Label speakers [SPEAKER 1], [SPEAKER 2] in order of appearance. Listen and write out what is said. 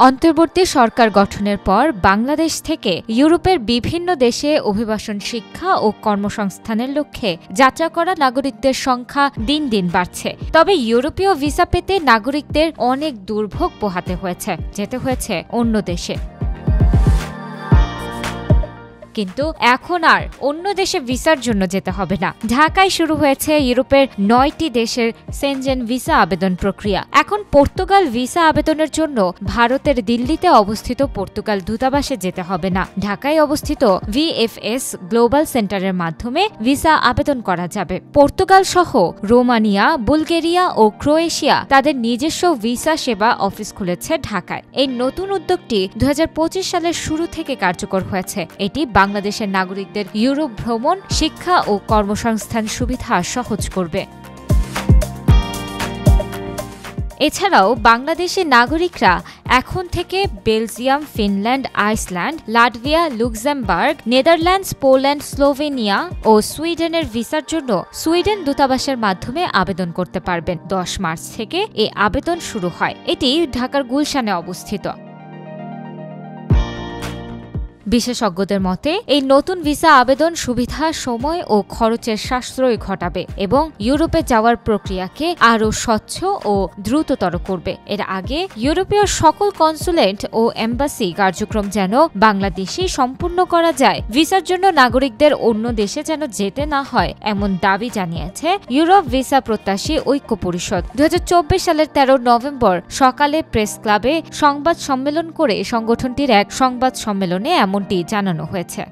[SPEAKER 1] অন্তর্বর্তী সরকার গঠনের পর বাংলাদেশ থেকে ইউরোপের বিভিন্ন দেশে অভিবাসন শিক্ষা ও কর্মসংস্থানের লক্ষ্যে যাত্রা করা নাগরিকদের সংখ্যা দিন দিন বাড়ছে। তবে ইউরোপীয় ভিসা পেতে নাগরিকদের অনেক দুর্ভোগ পোহাতে হয়েছে, যেতে হয়েছে অন্য দেশে। কিন্তু এখন আর অন্য দেশে ভিসার জন্য যেতে হবে না। ঢাকায় শুরু হয়েছে ইউরোপের 9টি দেশের সেনজেন ভিসা আবেদন প্রক্রিয়া। এখন পর্তুগাল ভিসা আবেদনের জন্য ভারতের দিল্লিতে অবস্থিত পর্তুগাল দূতাবাসে যেতে হবে না। ঢাকায় অবস্থিত VFS গ্লোবাল সেন্টারের মাধ্যমে ভিসা আবেদন করা যাবে। পর্তুগাল সহ রোমানিয়া, বুলগেরিয়া ও ক্রোয়েশিয়া তাদের নিজস্ব ভিসা সেবা অফিস খুলেছে ঢাকায়। এই নতুন উদ্যোগটি 2025 সালের শুরু থেকে কার্যকর হয়েছে। এটি বাংলাদেশের নাগরিকদের ইউরোপ ভ্রমণ, শিক্ষা ও কর্মসংস্থান সুবিধা সহজ করবে। এছাড়াও বাংলাদেশের নাগরিকরা এখন থেকে Belgium, Finland, Iceland, Latvia, Luxembourg, Netherlands, Poland, Slovenia ও সুইডেনের ভিসার জন্য সুইডেন দূতাবাসের মাধ্যমে আবেদন করতে পারবেন। 10 মার্চ থেকে এই আবেদন শুরু হয়। এটি ঢাকার গুলশানে অবস্থিত। বিশেষজ্ঞদের মতে এই নতুন ভিসা আবেদন সুবিধা, সময় ও খরচের সাশ্রয় ঘটাবে এবং ইউরোপে যাওয়ার প্রক্রিয়াকে আরও স্বচ্ছ ও দ্রুততর করবে। এর আগে ইউরোপীয় সকল কনসুলেট ও এম্বাসি কার্যক্রম যেন বাংলাদেশেই সম্পূর্ণ করা যায়, ভিসার জন্য নাগরিকদের অন্য দেশে যেন যেতে না হয়, এমন দাবি জানিয়েছে ইউরোপ ভিসা প্রত্যাশী ঐক্য পরিষদ। 2024 সালের 13 নভেম্বর সকালে প্রেস ক্লাবে সংবাদ সম্মেলন করে সংগঠনটির এক সংবাদ সম্মেলনে এমনটি জানানো হয়েছে।